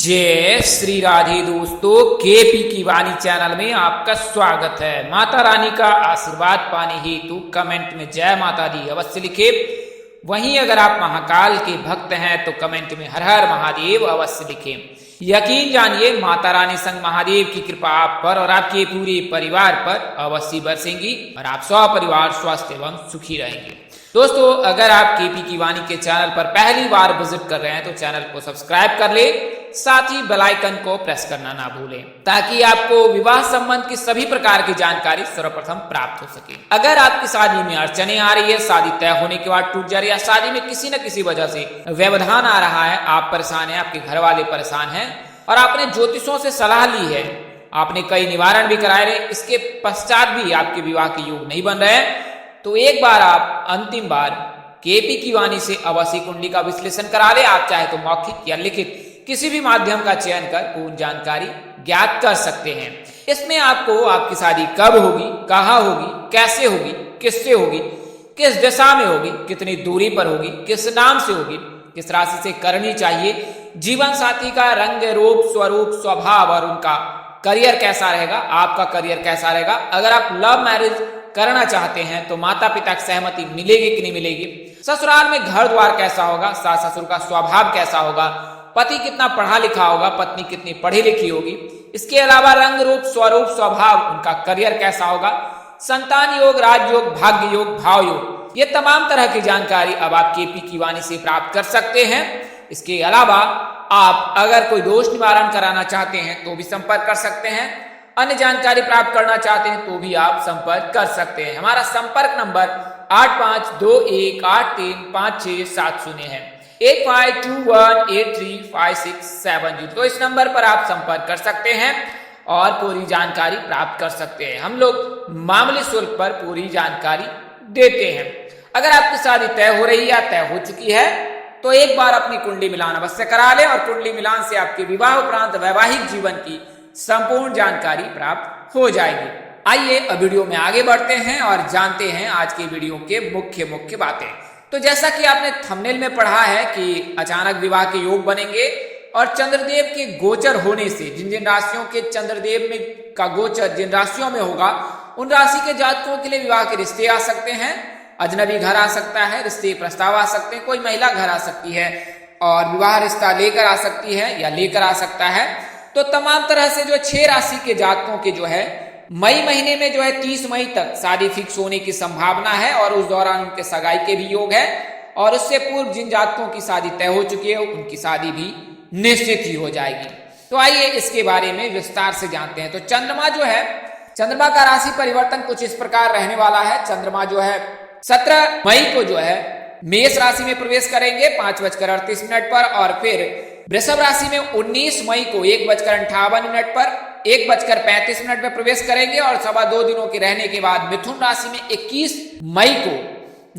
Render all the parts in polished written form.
जय श्री राधे दोस्तों, केपी की वाणी चैनल में आपका स्वागत है। माता रानी का आशीर्वाद पाने हेतु कमेंट में जय माता दी अवश्य लिखे। वहीं अगर आप महाकाल के भक्त हैं तो कमेंट में हर हर महादेव अवश्य लिखें। यकीन जानिए माता रानी संग महादेव की कृपा आप पर और आपके पूरे परिवार पर अवश्य बरसेंगी और आप सपरिवार स्वस्थ एवं सुखी रहेंगे। दोस्तों, अगर आप केपी की वाणी के चैनल पर पहली बार विजिट कर रहे हैं तो चैनल को सब्सक्राइब कर ले, साथ ही बेल आइकन को प्रेस करना ना भूलें ताकि आपको विवाह संबंध की सभी प्रकार की जानकारी सर्वप्रथम प्राप्त हो सके। अगर आपकी शादी में अड़चने आ रही है, शादी तय होने के बाद टूट जा रही है, शादी में किसी न किसी वजह से व्यवधान आ रहा है, आप परेशान हैं, आपके घर वाले परेशान हैं और आपने ज्योतिषों से सलाह ली है, आपने कई निवारण भी कराए रहे, इसके पश्चात भी आपके विवाह के योग नहीं बन रहे हैं, तो एक बार आप अंतिम बार केपी की वाणी से अवश्य कुंडली का विश्लेषण करा ले। आप चाहे तो मौखिक या लिखित किसी भी माध्यम का चयन कर पूर्ण जानकारी ज्ञात कर सकते हैं। इसमें आपको आपकी शादी कब होगी, कहाँ होगी, कैसे होगी, किससे होगी, किस दिशा में होगी, कितनी दूरी पर होगी, किस नाम से होगी, किस राशि से करनी चाहिए, जीवन साथी का रंग रूप स्वरूप स्वभाव और उनका करियर कैसा रहेगा, आपका करियर कैसा रहेगा, अगर आप लव मैरिज करना चाहते हैं तो माता पिता की सहमति मिलेगी कि नहीं मिलेगी, ससुराल में घर द्वार कैसा होगा, सास ससुर का स्वभाव कैसा होगा, पति कितना पढ़ा लिखा होगा, पत्नी कितनी पढ़ी लिखी होगी, इसके अलावा रंग रूप स्वरूप स्वभाव उनका करियर कैसा होगा, संतान योग, राजयोग, भाग्य योग, भाव योग, ये तमाम तरह की जानकारी अब आप केपी की वाणी से प्राप्त कर सकते हैं। इसके अलावा आप अगर कोई दोष निवारण कराना चाहते हैं तो भी संपर्क कर सकते हैं, अन्य जानकारी प्राप्त करना चाहते हैं तो भी आप संपर्क कर सकते हैं। हमारा संपर्क नंबर 8521835670 है, 8521835670। तो इस नंबर पर आप संपर्क कर सकते हैं और पूरी जानकारी प्राप्त कर सकते हैं। हम लोग मामूली शुल्क पर पूरी जानकारी देते हैं। अगर आपकी शादी तय हो रही है या तय हो चुकी है तो एक बार अपनी कुंडली मिलान अवश्य करा लें और कुंडली मिलान से आपके विवाह उपरांत वैवाहिक जीवन की संपूर्ण जानकारी प्राप्त हो जाएगी। आइए अब वीडियो में आगे बढ़ते हैं और जानते हैं आज की वीडियो के मुख्य बातें। तो जैसा कि आपने थंबनेल में पढ़ा है कि अचानक विवाह के योग बनेंगे और चंद्रदेव के गोचर होने से जिन जिन राशियों के चंद्रदेव में का गोचर जिन राशियों में होगा उन राशि के जातकों के लिए विवाह के रिश्ते आ सकते हैं, अजनबी घर आ सकता है, रिश्ते प्रस्ताव आ सकते हैं, कोई महिला घर आ सकती है और विवाह रिश्ता लेकर आ सकती है या लेकर आ सकता है। तो तमाम तरह से जो 6 राशि के जातकों के जो है मई महीने में जो है 30 मई तक शादी फिक्स होने की संभावना है और उस दौरान उनके सगाई के भी योग है और उससे पूर्व जिन जातकों की शादी तय हो चुकी है उनकी शादी भी निश्चित ही हो जाएगी। तो आइए इसके बारे में विस्तार से जानते हैं। तो चंद्रमा जो है, चंद्रमा का राशि परिवर्तन कुछ इस प्रकार रहने वाला है। चंद्रमा जो है 17 मई को जो है मेष राशि में प्रवेश करेंगे 5:38 पर और फिर वृषभ राशि में 19 मई को 1:58 पर 1:35 में प्रवेश करेंगे और 2.25 दिनों के रहने के बाद मिथुन राशि में 21 मई को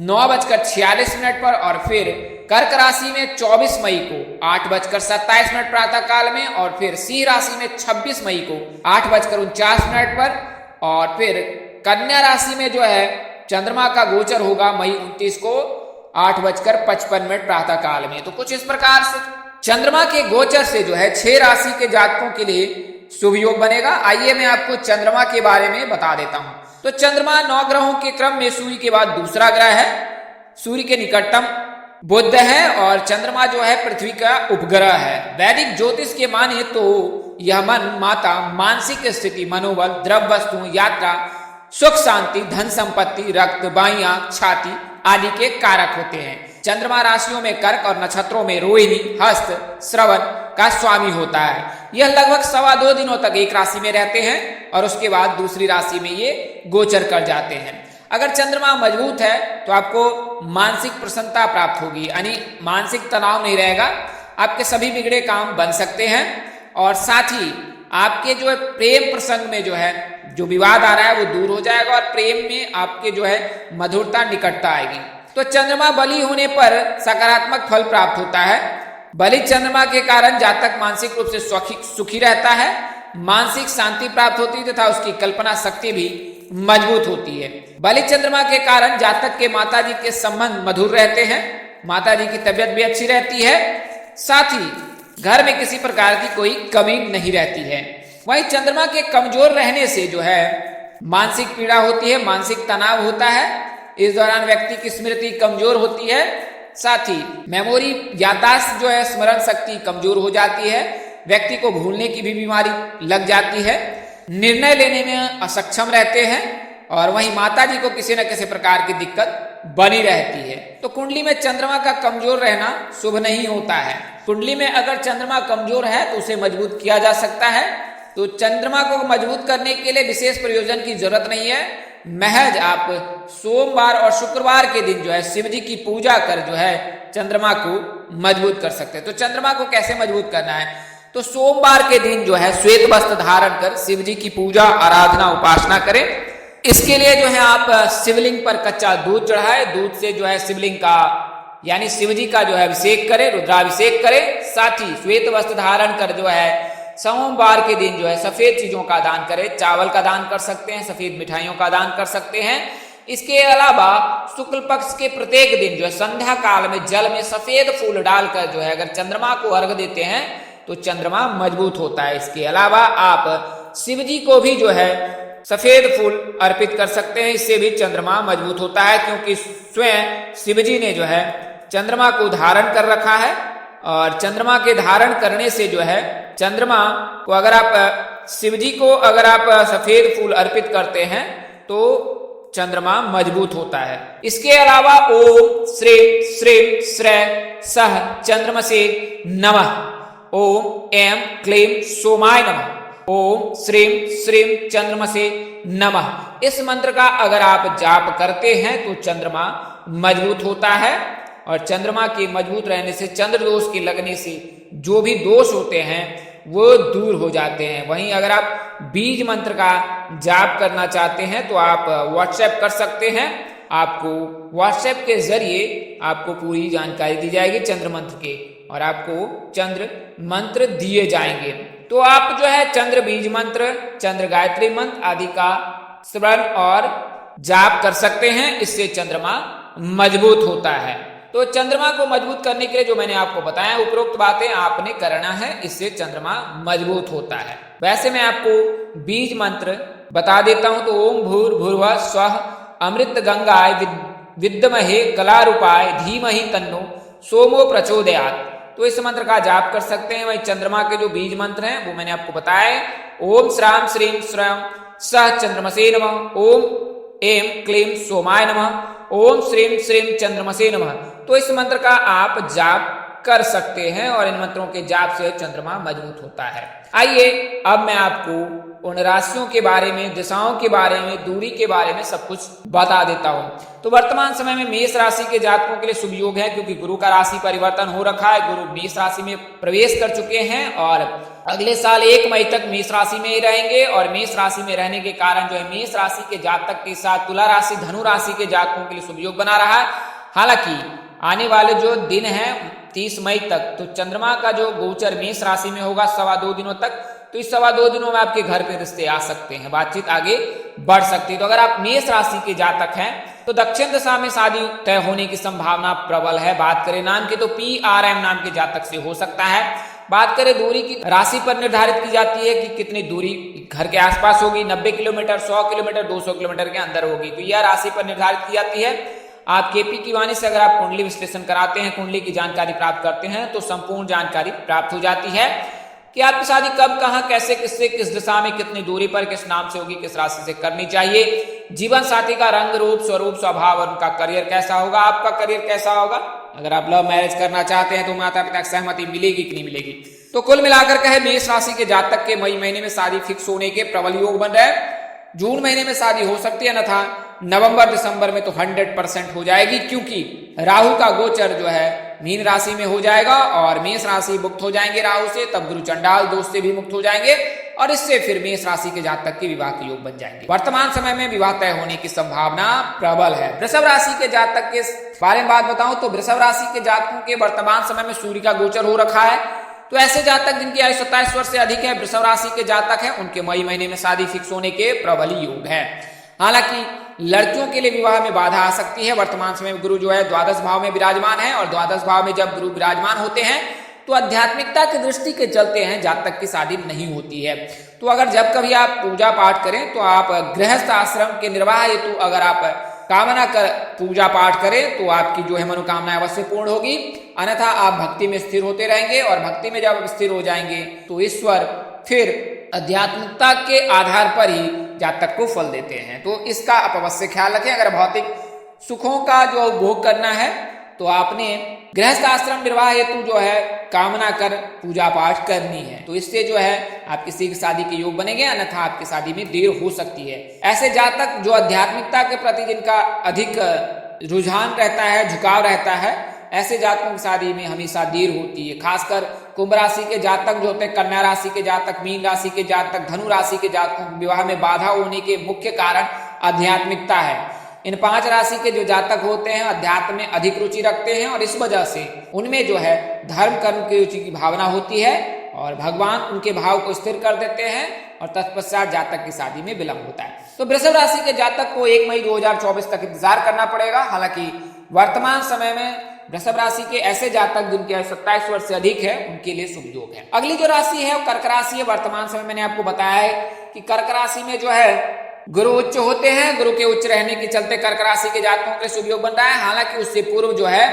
9:46 पर और फिर कर्क राशि में 24 मई को 8:27 प्रातः काल में और फिर सिंह राशि में 26 मई को 8:49 पर और फिर कन्या राशि में जो है चंद्रमा का गोचर होगा मई 29 को 8:55 प्रातः काल में। तो कुछ इस प्रकार से चंद्रमा के गोचर से जो है 6 राशि के जातकों के लिए शुभ योग बनेगा। आइए मैं आपको चंद्रमा के बारे में बता देता हूं। तो चंद्रमा 9 ग्रहों के क्रम में सूर्य के बाद दूसरा ग्रह है, सूर्य के निकटतम बुध है और चंद्रमा जो है पृथ्वी का उपग्रह है। वैदिक ज्योतिष के माने तो यह मन, माता, मानसिक स्थिति, मनोबल, द्रव्य वस्तुओं, यात्रा, सुख शांति, धन संपत्ति, रक्त, बाइयां, छाती आदि के कारक होते हैं। चंद्रमा राशियों में कर्क और नक्षत्रों में रोहिणी, हस्त, श्रवण का स्वामी होता है। यह लगभग 2.25 दिनों तक एक राशि में रहते हैं और उसके बाद दूसरी राशि में ये गोचर कर जाते हैं। अगर चंद्रमा मजबूत है तो आपको मानसिक प्रसन्नता प्राप्त होगी, यानी मानसिक तनाव नहीं रहेगा, आपके सभी बिगड़े काम बन सकते हैं और साथ ही आपके जो है प्रेम प्रसंग में जो है जो विवाद आ रहा है वो दूर हो जाएगा और प्रेम में आपके जो है मधुरता निकटता आएगी। तो चंद्रमा बली होने पर सकारात्मक फल प्राप्त होता है। बलि चंद्रमा के कारण जातक मानसिक रूप से सुखी रहता है, मानसिक शांति प्राप्त होती है तथा उसकी कल्पना शक्ति भी मजबूत होती है। बलि चंद्रमा के कारण जातक के माताजी के संबंध मधुर रहते हैं, माताजी की तबीयत भी अच्छी रहती है। साथ ही घर में किसी प्रकार की कोई कमी नहीं रहती है। वहीं चंद्रमा के कमजोर रहने से जो है मानसिक पीड़ा होती है, मानसिक तनाव होता है। इस दौरान व्यक्ति की स्मृति कमजोर होती है, साथ ही मेमोरी याददाश्त जो है स्मरण शक्ति कमजोर हो जाती है, व्यक्ति को भूलने की भी बीमारी लग जाती है, निर्णय लेने में असक्षम रहते हैं और वहीं माता जी को किसी न किसी प्रकार की दिक्कत बनी रहती है। तो कुंडली में चंद्रमा का कमजोर रहना शुभ नहीं होता है। कुंडली में अगर चंद्रमा कमजोर है तो उसे मजबूत किया जा सकता है। तो चंद्रमा को मजबूत करने के लिए विशेष प्रयोजन की जरूरत नहीं है, महज आप सोमवार और शुक्रवार के दिन जो है शिव जी की पूजा कर जो है चंद्रमा को मजबूत कर सकते हैं। तो चंद्रमा को कैसे मजबूत करना है, तो सोमवार के दिन जो है श्वेत वस्त्र धारण कर शिव जी की पूजा आराधना उपासना करें। इसके लिए जो है आप शिवलिंग पर कच्चा दूध चढ़ाए, दूध से जो है शिवलिंग का यानी शिव जी का जो है अभिषेक करें, रुद्राभिषेक करें। साथ ही श्वेत वस्त्र धारण कर जो है सोमवार के दिन जो है सफेद चीजों का दान करें, चावल का दान कर सकते हैं, सफेद मिठाइयों का दान कर सकते हैं। इसके अलावा शुक्ल पक्ष के प्रत्येक दिन जो है संध्या काल में जल में सफेद फूल डालकर जो है अगर चंद्रमा को अर्घ देते हैं तो चंद्रमा मजबूत होता है। इसके अलावा आप शिव जी को भी जो है सफेद फूल अर्पित कर सकते हैं, इससे भी चंद्रमा मजबूत होता है, क्योंकि स्वयं शिव जी ने जो है चंद्रमा को धारण कर रखा है और चंद्रमा के धारण करने से जो है चंद्रमा को अगर आप शिव जी को अगर आप सफेद फूल अर्पित करते हैं तो चंद्रमा मजबूत होता है। इसके अलावा ओम श्रीम श्रीम श्रेय सह चंद्रमसे नमः, ओम एम क्लीम सोमाय नमः, ओम श्रीम श्रीम चंद्रमसे नमः। इस मंत्र का अगर आप जाप करते हैं तो चंद्रमा मजबूत होता है और चंद्रमा के मजबूत रहने से, चंद्र दोष के लगने से जो भी दोष होते हैं वो दूर हो जाते हैं। वहीं अगर आप बीज मंत्र का जाप करना चाहते हैं तो आप व्हाट्सएप कर सकते हैं। आपको व्हाट्सएप के जरिए आपको पूरी जानकारी दी जाएगी चंद्र मंत्र के और आपको चंद्र मंत्र दिए जाएंगे। तो आप जो है चंद्र बीज मंत्र, चंद्र गायत्री मंत्र आदि का श्रवण और जाप कर सकते हैं, इससे चंद्रमा मजबूत होता है। तो चंद्रमा को मजबूत करने के लिए जो मैंने आपको बताया उपरोक्त बातें आपने करना है, इससे चंद्रमा मजबूत होता है। वैसे मैं आपको बीज मंत्र बता देता हूं। तो ओम भूर्भुवः स्वः अमृत गंगाय विद्महे कलारूपाय धीमहि तन्नो सोमो प्रचोदयात्। तो इस मंत्र का जाप कर सकते हैं। वही चंद्रमा के जो बीज मंत्र हैं वो मैंने आपको बताए। ओम श्राम श्रीम श्रम सह चंद्रमसे नमः, ओम एम क्लीम सोमाय नमः, ओम श्रीम श्रीम चंद्रमसे नमः। तो इस मंत्र का आप जाप कर सकते हैं और इन मंत्रों के जाप से चंद्रमा मजबूत होता है। आइए अब मैं आपको उन राशियों के बारे में, दिशाओं के बारे में, दूरी के बारे में सब कुछ बता देता हूं। तो वर्तमान समय में मेष राशि के जातकों के लिए शुभ योग है, क्योंकि गुरु का राशि परिवर्तन हो रखा है। गुरु मेष राशि में प्रवेश कर चुके हैं और अगले साल 1 मई तक मेष राशि में ही रहेंगे। और मेष राशि में रहने के कारण जो है मेष राशि के जातक के साथ तुला राशि, धनु राशि के जातकों के लिए शुभ योग बना रहा है। हालांकि आने वाले जो दिन है 30 मई तक, तो चंद्रमा का जो गोचर मेष राशि में होगा 2.25 दिनों तक, तो इस 2.25 दिनों में आपके घर पे रिश्ते आ सकते हैं, बातचीत आगे बढ़ सकती है। तो अगर आप मेष राशि के जातक हैं तो दक्षिण दिशा में शादी तय होने की संभावना प्रबल है। बात करें नाम की तो PRM नाम के जातक से हो सकता है। बात करें दूरी की, राशि पर निर्धारित की जाती है कि कितनी दूरी घर के आसपास होगी, 90 किलोमीटर, 100 किलोमीटर, 200 किलोमीटर के अंदर होगी, तो यह राशि पर निर्धारित की जाती है। आप KP की वाणी से अगर आप कुंडली विश्लेषण कराते हैं, कुंडली की जानकारी प्राप्त करते हैं तो संपूर्ण जानकारी प्राप्त हो जाती है कि आपकी शादी कब, कहां, कैसे, किससे, किस दिशा में, कितनी दूरी पर, किस नाम से होगी, किस राशि से करनी चाहिए, जीवन साथी का रंग रूप, स्वरूप, स्वभाव और उनका करियर कैसा होगा, आपका करियर कैसा होगा। अगर आप लव मैरिज करना चाहते हैं तो माता पिता की सहमति मिलेगी कि नहीं मिलेगी। तो कुल मिलाकर कहे मेष राशि के जातक के मई महीने में शादी फिक्स होने के प्रबल योग बन रहे हैं। जून महीने में शादी हो सकती है, अन्यथा नवंबर दिसंबर में तो 100% हो जाएगी, क्योंकि राहु का गोचर जो है मीन राशि में हो जाएगा और मेष राशि मुक्त हो जाएंगे राहु से, तब गुरु चंडाल दोष से भी मुक्त हो जाएंगे और इससे फिर मेष राशि के जातक के विवाह के योग बन जाएंगे। वर्तमान समय में विवाह तय होने की संभावना प्रबल है। वृषभ राशि के जातक के बारे में बात बताऊं तो वृषभ राशि के जातकों के वर्तमान समय में सूर्य का गोचर हो रखा है। तो ऐसे जातक जिनकी आयु 27 वर्ष से अधिक है, वृषभ राशि के जातक हैं, उनके मई महीने में शादी फिक्स होने के प्रबल योग है। हालांकि लड़कियों के लिए विवाह में बाधा आ सकती है। वर्तमान समय में गुरु जो है द्वादश भाव में विराजमान है और द्वादश भाव में जब गुरु विराजमान होते हैं तो आध्यात्मिकता की दृष्टि के चलते हैं जातक की शादी नहीं होती है। तो अगर जब कभी आप पूजा पाठ करें तो आप गृहस्थ आश्रम के निर्वाह हेतु अगर आप कामना कर पूजा पाठ करें तो आपकी जो है मनोकामना अवश्य पूर्ण होगी, अन्यथा आप भक्ति में स्थिर होते रहेंगे और भक्ति में जब स्थिर हो जाएंगे तो ईश्वर फिर आध्यात्मिकता के आधार पर ही जातक को फल देते हैं। तो इसका आप अवश्य ख्याल रखें। अगर भौतिक सुखों का जो भोग करना है तो आपने गृहस्थ आश्रम निर्वाह हेतु जो है कामना कर पूजा पाठ करनी है, तो इससे जो है आप किसी की शादी के योग बनेंगे, अन्यथा आपकी शादी में देर हो सकती है। ऐसे जातक जो आध्यात्मिकता के प्रति जिनका अधिक रुझान रहता है, झुकाव रहता है, ऐसे जातकों की शादी में हमेशा देर होती है। खासकर कुंभ राशि के जातक जो होते हैं, कन्या राशि के जातक, मीन राशि के जातक, धनु राशि के जातकों के विवाह में बाधा होने के मुख्य कारण आध्यात्मिकता है। इन 5 राशि के जो जातक होते हैं अध्यात्म में अधिक रुचि रखते हैं और इस वजह से उनमें जो है धर्म कर्म की रुचि की भावना होती है और भगवान उनके भाव को स्थिर कर देते हैं और तत्पश्चात जातक की शादी में विलंब होता है। तो वृषभ राशि के जातक को 1 मई 2024 तक इंतजार करना पड़ेगा। हालांकि वर्तमान समय में वृषभ राशि के ऐसे जातक जिनकी आयु 27 वर्ष से अधिक है उनके लिए शुभ योग है। अगली जो राशि है वो कर्क राशि है। वर्तमान समय मैंने आपको बताया है कि कर्क राशि में जो है गुरु उच्च होते हैं, गुरु के उच्च रहने के चलते कर्क राशि के जातकों के शुभ योग बन रहा है। हालांकि उससे पूर्व जो है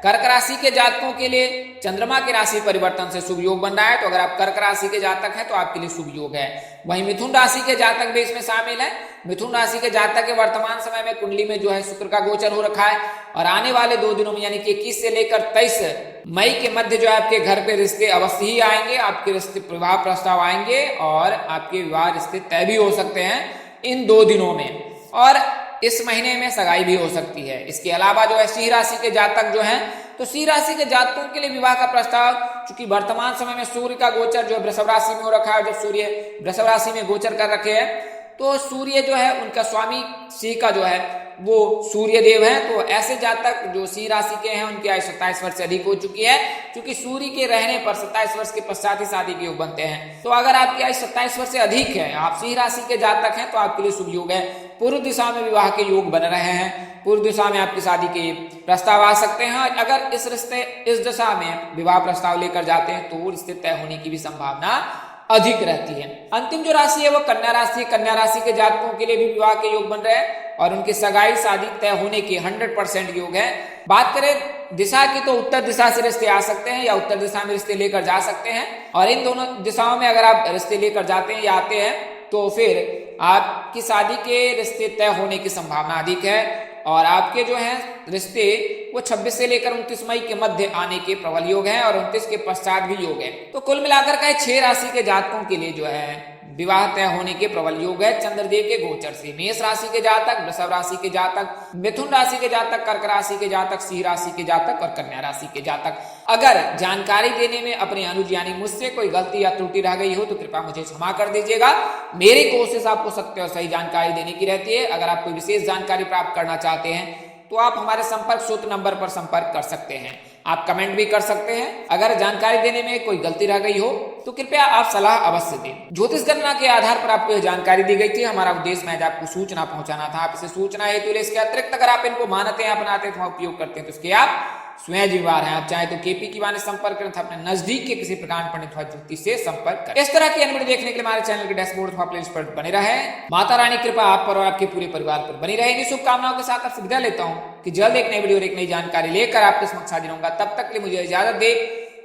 कर्क राशि के जातकों के लिए चंद्रमा के राशि परिवर्तन से शुभ योग बन रहा है। तो अगर आप कर्क राशि के जातक हैं तो आपके लिए शुभ योग है। वहीं मिथुन राशि के जातक भी इसमें शामिल है। मिथुन राशि के जातक के वर्तमान समय में कुंडली में जो है शुक्र का गोचर हो रखा है और आने वाले 2 दिनों में यानी कि 21 से लेकर 23 मई के मध्य जो है आपके घर पे रिश्ते अवश्य ही आएंगे, आपके रिश्ते विवाह प्रस्ताव आएंगे और आपके विवाह रिश्ते तय भी हो सकते हैं इन 2 दिनों में, और इस महीने में सगाई भी हो सकती है। इसके अलावा जो है सिंह राशि के जातक जो हैं, तो सिंह राशि के जातकों के लिए विवाह का प्रस्ताव, चूंकि वर्तमान समय में सूर्य का गोचर जो है वृषभ राशि में हो रखा है, जब सूर्य वृषभ राशि में गोचर कर रखे हैं तो सूर्य जो है उनका स्वामी सिंह का जो है वो सूर्य देव है। तो ऐसे जातक जो सिंह राशि के हैं उनकी आयु 27 वर्ष से अधिक हो चुकी है, क्योंकि सूर्य के रहने पर 27 वर्ष के पश्चात ही शादी के योग बनते हैं। तो अगर आपकी आयु 27 वर्ष से अधिक है, आप सिंह राशि के जातक हैं, तो आपके लिए शुभ योग है। पूर्व दिशा में विवाह के योग बन रहे हैं, पूर्व दिशा में आपकी शादी के प्रस्ताव आ सकते हैं। अगर इस दिशा में विवाह प्रस्ताव लेकर जाते हैं तो वो रिश्ते तय होने की भी संभावना अधिक रहती है। अंतिम जो राशि है वो कन्या राशि है। कन्या राशि के जातकों के लिए भी विवाह के योग बन रहे हैं और उनकी सगाई शादी तय होने के 100% योग है। बात करें दिशा की तो उत्तर दिशा से रिश्ते आ सकते हैं या उत्तर दिशा में रिश्ते लेकर जा सकते हैं, और इन दोनों दिशाओं में अगर आप रिश्ते लेकर जाते हैं या आते हैं तो फिर आपकी शादी के रिश्ते तय होने की संभावना अधिक है और आपके जो है रिश्ते वो 26 से लेकर 29 मई के मध्य आने के प्रबल योग हैं और 29 के पश्चात भी योग है। तो कुल मिलाकर के 6 राशि के जातकों के लिए जो है विवाह तय होने के प्रबल योग है चंद्रदेव के गोचर से। मेष राशि के जातक, वृषभ राशि के जातक, मिथुन राशि के जातक, कर्क राशि के जातक, सिंह राशि के जातक और कन्या राशि के जातक। अगर जानकारी देने में अपने अनुज यानी मुझसे कोई गलती या त्रुटि रह गई हो तो कृपया मुझे क्षमा कर दीजिएगा। मेरी कोशिश आपको सत्य और सही जानकारी देने की रहती है। अगर आप कोई विशेष जानकारी प्राप्त करना चाहते हैं तो आप हमारे संपर्क सूत्र नंबर पर संपर्क कर सकते हैं। आप कमेंट भी कर सकते हैं। अगर जानकारी देने में कोई गलती रह गई हो तो कृपया आप सलाह अवश्य दें। ज्योतिष गणना के आधार पर आपको यह जानकारी दी गई थी। हमारा उद्देश्य महज आपको सूचना पहुंचाना था। आप इसे सूचना हेतु इसके अतिरिक्त अगर आप इनको मानते हैं, अपनाते हैं, उपयोग करते हैं तो इसके आप स्वयं जिम्मेवार हैं। आप चाहे तो केपी की वाणी संपर्क करें, अपने नजदीक के किसी प्रकार पंडित अथवा ज्योतिष से संपर्क करें। इस तरह की अन्य वीडियो देखने के लिए हमारे चैनल के डैशबोर्ड अथवा प्लेलिस्ट पर बने रहे। माता रानी कृपा आप पर और आपके पूरे परिवार पर बनी रहेगी। शुभकामनाओं के साथ आपसे विदा लेता हूँ कि जल्द एक नई वीडियो और एक नई जानकारी लेकर आपके समक्ष हाजिर होऊंगा। तब तक के लिए मुझे इजाजत दे।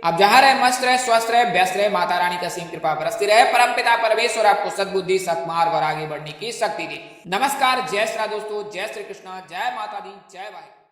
आप जहां रहे मस्त रहे, स्वस्थ रहे, व्यस्त रहे। माता रानी का असीम कृपा बरसती रहे। परमपिता परमेश्वर आपको सद्बुद्धि, सत्मार्ग और आगे बढ़ने की शक्ति दे। नमस्कार, जय श्री राम दोस्तों, जय श्री कृष्णा, जय माता दी, जय वाहिगुरु।